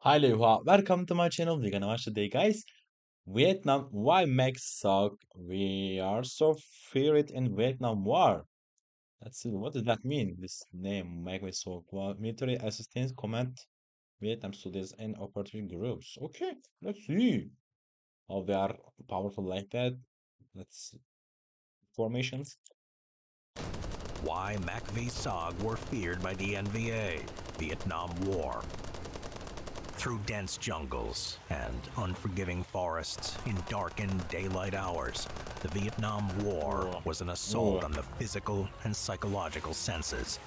Hi Lewa, welcome to my channel. We're gonna watch today, guys. Vietnam, why MACV-SOG? We are so feared in Vietnam War. Let's see, what does that mean? This name, MACV-SOG. Well, military assistance command Vietnam studies and operating groups. Okay, let's see how they are powerful like that. Let's see. Formations. Why MACV-SOG were feared by the NVA. Vietnam War. Through dense jungles and unforgiving forests in darkened daylight hours, the Vietnam War was an assault on the physical and psychological senses.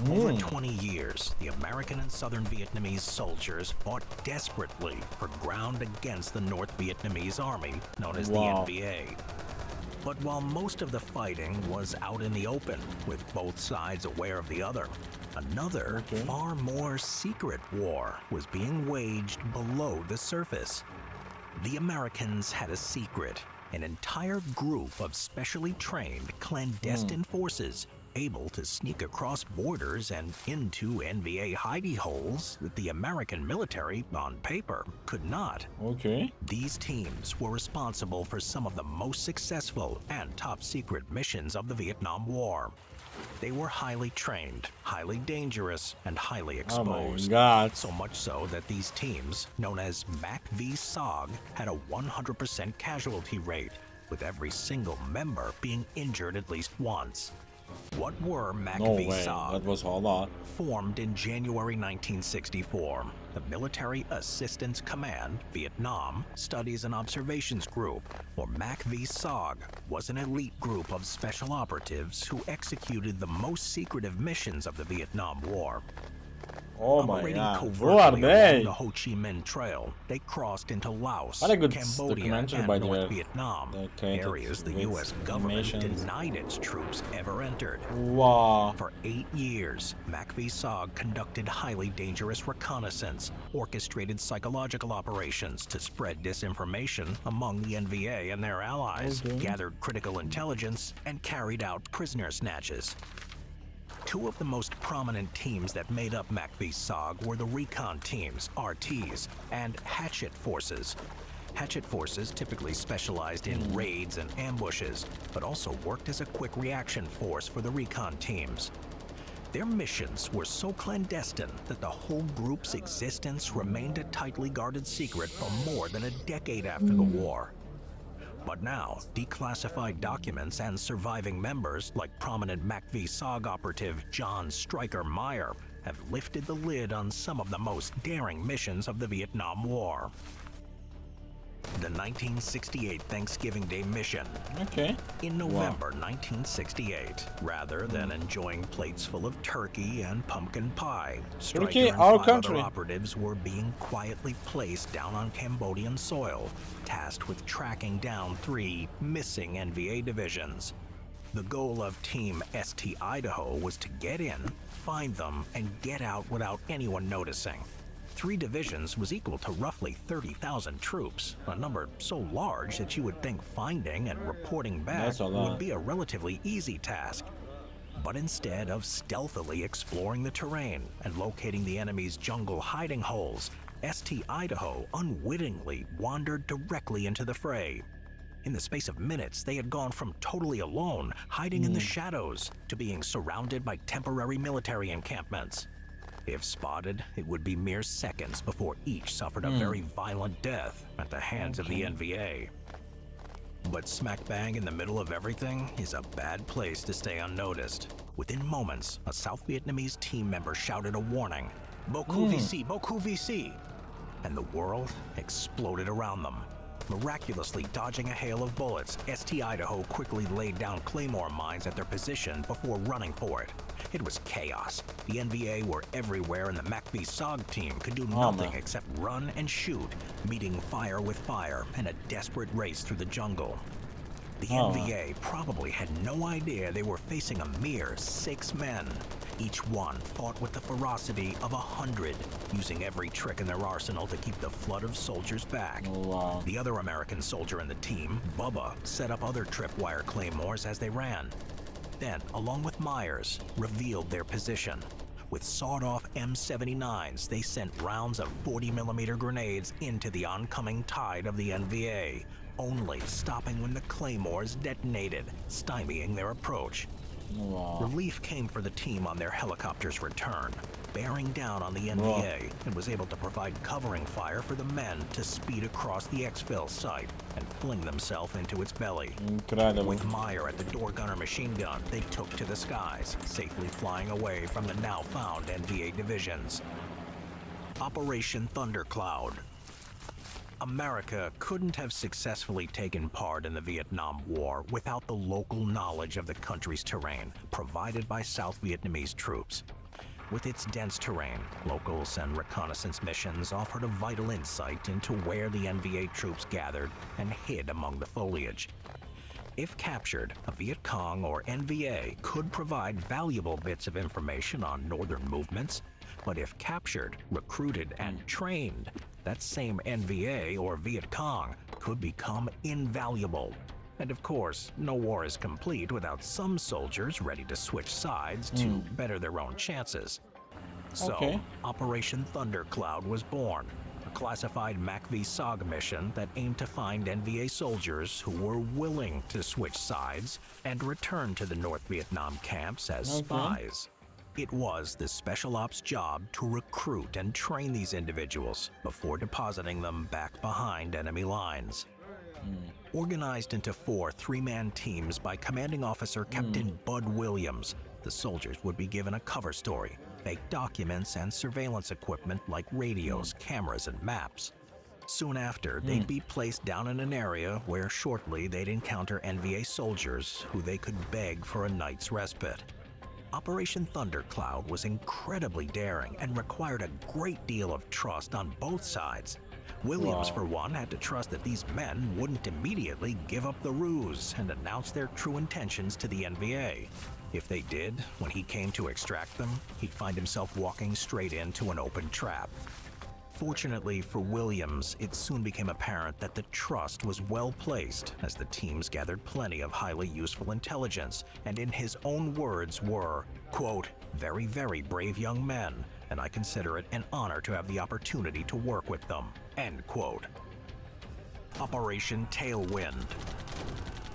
Over 20 years, the American and Southern Vietnamese soldiers fought desperately for ground against the North Vietnamese army, known as the NVA. But while most of the fighting was out in the open, with both sides aware of the other, another, far more secret war was being waged below the surface. The Americans had a secret, an entire group of specially trained clandestine forces able to sneak across borders and into NVA hidey holes that the American military, on paper, could not. These teams were responsible for some of the most successful and top secret missions of the Vietnam War. They were highly trained, highly dangerous, and highly exposed. So much so that these teams, known as MACV-SOG, had a 100% casualty rate, with every single member being injured at least once. What were MACV-SOG? That was a lot. Formed in January 1964, the Military Assistance Command, Vietnam, Studies and Observations Group, or MACV-SOG, was an elite group of special operatives who executed the most secretive missions of the Vietnam War. Operating covertly along the Ho Chi Minh Trail, they crossed into Laos, Cambodia, and North Vietnam, areas the U.S. government denied its troops ever entered. For 8 years, MACV-SOG conducted highly dangerous reconnaissance, orchestrated psychological operations to spread disinformation among the NVA and their allies, gathered critical intelligence, and carried out prisoner snatches. Two of the most prominent teams that made up MACV-SOG were the recon teams, RTs, and hatchet forces. Hatchet forces typically specialized in raids and ambushes, but also worked as a quick reaction force for the recon teams. Their missions were so clandestine that the whole group's existence remained a tightly guarded secret for more than a decade after the war. But now, declassified documents and surviving members, like prominent MACV-SOG operative John Stryker Meyer, have lifted the lid on some of the most daring missions of the Vietnam War. The 1968 Thanksgiving Day mission. In November 1968, rather than enjoying plates full of turkey and pumpkin pie, Stryker and 5 other operatives were being quietly placed down on Cambodian soil, tasked with tracking down 3 missing NVA divisions. The goal of Team ST Idaho was to get in, find them, and get out without anyone noticing. 3 divisions was equal to roughly 30,000 troops, a number so large that you would think finding and reporting back would be a relatively easy task. But instead of stealthily exploring the terrain and locating the enemy's jungle hiding holes, ST Idaho unwittingly wandered directly into the fray. In the space of minutes, they had gone from totally alone, hiding in the shadows, to being surrounded by temporary military encampments. If spotted, it would be mere seconds before each suffered a very violent death at the hands of the NVA. But smack bang in the middle of everything is a bad place to stay unnoticed. Within moments, a South Vietnamese team member shouted a warning, "Beaucoup VC, beaucoup VC!" and the world exploded around them. Miraculously dodging a hail of bullets, ST Idaho quickly laid down claymore mines at their position before running for it. It was chaos. The NVA were everywhere and the MACV-SOG team could do nothing except run and shoot, meeting fire with fire in a desperate race through the jungle. The NVA probably had no idea they were facing a mere 6 men. Each one fought with the ferocity of 100, using every trick in their arsenal to keep the flood of soldiers back. The other American soldier in the team, Bubba, set up other tripwire claymores as they ran. Then, along with Myers, revealed their position. With sawed-off M79s, they sent rounds of 40mm grenades into the oncoming tide of the NVA, only stopping when the claymores detonated, stymieing their approach. Wow. Relief came for the team on their helicopter's return, bearing down on the NVA, and was able to provide covering fire for the men to speed across the exfil site and fling themselves into its belly. Incredible. With Meyer at the door gunner machine gun, they took to the skies, safely flying away from the now found NVA divisions. Operation Thundercloud. America couldn't have successfully taken part in the Vietnam War without the local knowledge of the country's terrain provided by South Vietnamese troops. With its dense terrain, locals and reconnaissance missions offered a vital insight into where the NVA troops gathered and hid among the foliage. If captured, a Viet Cong or NVA could provide valuable bits of information on northern movements, but if captured, recruited, and trained, that same NVA or Viet Cong could become invaluable. And of course, no war is complete without some soldiers ready to switch sides to better their own chances. So, Operation Thundercloud was born, a classified MACV-SOG mission that aimed to find NVA soldiers who were willing to switch sides and return to the North Vietnam camps as spies. It was the Special Ops job to recruit and train these individuals before depositing them back behind enemy lines. Organized into 4 three-man teams by Commanding Officer Captain Bud Williams, the soldiers would be given a cover story, fake documents, and surveillance equipment like radios, cameras, and maps. Soon after, they'd be placed down in an area where shortly they'd encounter NVA soldiers who they could beg for a night's respite. Operation Thundercloud was incredibly daring and required a great deal of trust on both sides. Williams, for one, had to trust that these men wouldn't immediately give up the ruse and announce their true intentions to the NVA. If they did, when he came to extract them, he'd find himself walking straight into an open trap. Fortunately for Williams, it soon became apparent that the trust was well placed as the teams gathered plenty of highly useful intelligence and in his own words were, quote, very, very brave young men, and I consider it an honor to have the opportunity to work with them, end quote. Operation Tailwind.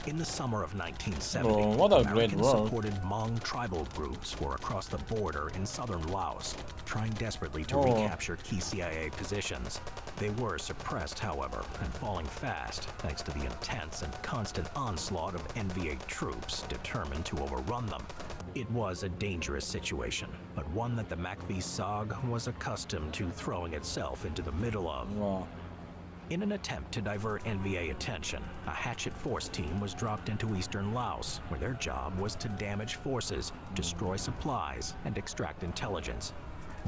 In the summer of 1970, what a great work. American-supported Hmong tribal groups were across the border in southern Laos, trying desperately to recapture key CIA positions. They were suppressed, however, and falling fast thanks to the intense and constant onslaught of NVA troops determined to overrun them. It was a dangerous situation, but one that the MACV-SOG was accustomed to throwing itself into the middle of. In an attempt to divert NVA attention, a hatchet force team was dropped into eastern Laos, where their job was to damage forces, destroy supplies, and extract intelligence.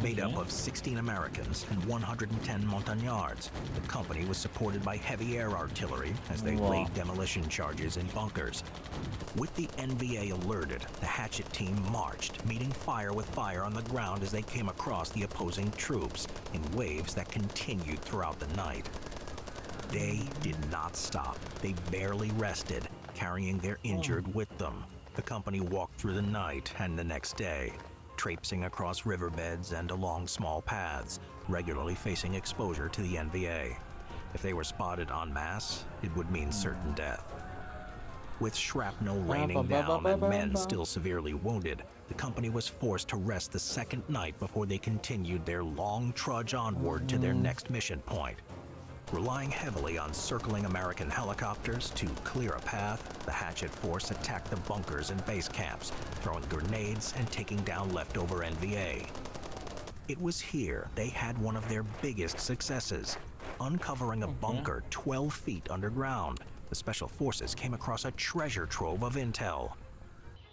Made up of 16 Americans and 110 Montagnards, the company was supported by heavy air artillery as they laid demolition charges in bunkers. With the NVA alerted, the hatchet team marched, meeting fire with fire on the ground as they came across the opposing troops in waves that continued throughout the night. They did not stop. They barely rested, carrying their injured with them. The company walked through the night and the next day, traipsing across riverbeds and along small paths, regularly facing exposure to the NVA. If they were spotted en masse, it would mean certain death. With shrapnel raining down and men still severely wounded, the company was forced to rest the second night before they continued their long trudge onward to their next mission point. Relying heavily on circling American helicopters to clear a path, the hatchet force attacked the bunkers and base camps, throwing grenades and taking down leftover NVA. It was here they had one of their biggest successes. Uncovering a bunker 12 feet underground, the Special Forces came across a treasure trove of intel.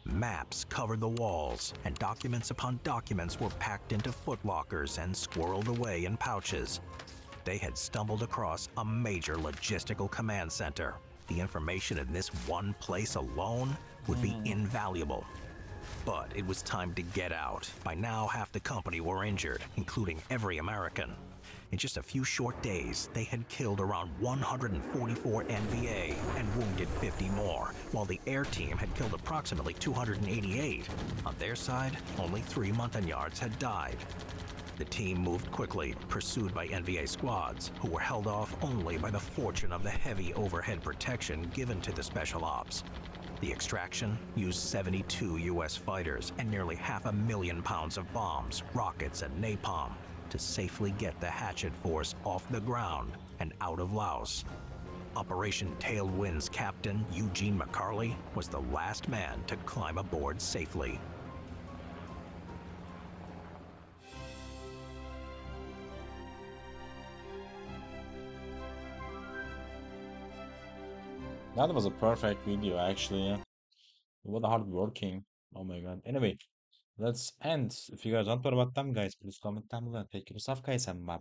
Maps covered the walls, and documents upon documents were packed into footlockers and squirreled away in pouches. They had stumbled across a major logistical command center. The information in this one place alone would be invaluable. But it was time to get out. By now, half the company were injured, including every American. In just a few short days, they had killed around 144 NVA and wounded 50 more, while the air team had killed approximately 288. On their side, only 3 Montagnards had died. The team moved quickly, pursued by NVA squads, who were held off only by the fortune of the heavy overhead protection given to the special ops. The extraction used 72 U.S. fighters and nearly 500,000 pounds of bombs, rockets, and napalm to safely get the Hatchet Force off the ground and out of Laos. Operation Tailwind's captain, Eugene McCarley, was the last man to climb aboard safely. That was a perfect video, actually. Yeah. What hard working. Oh my god. Anyway, let's end. If you guys want more about them, guys, please comment down below. Take care of yourself, guys, and bye.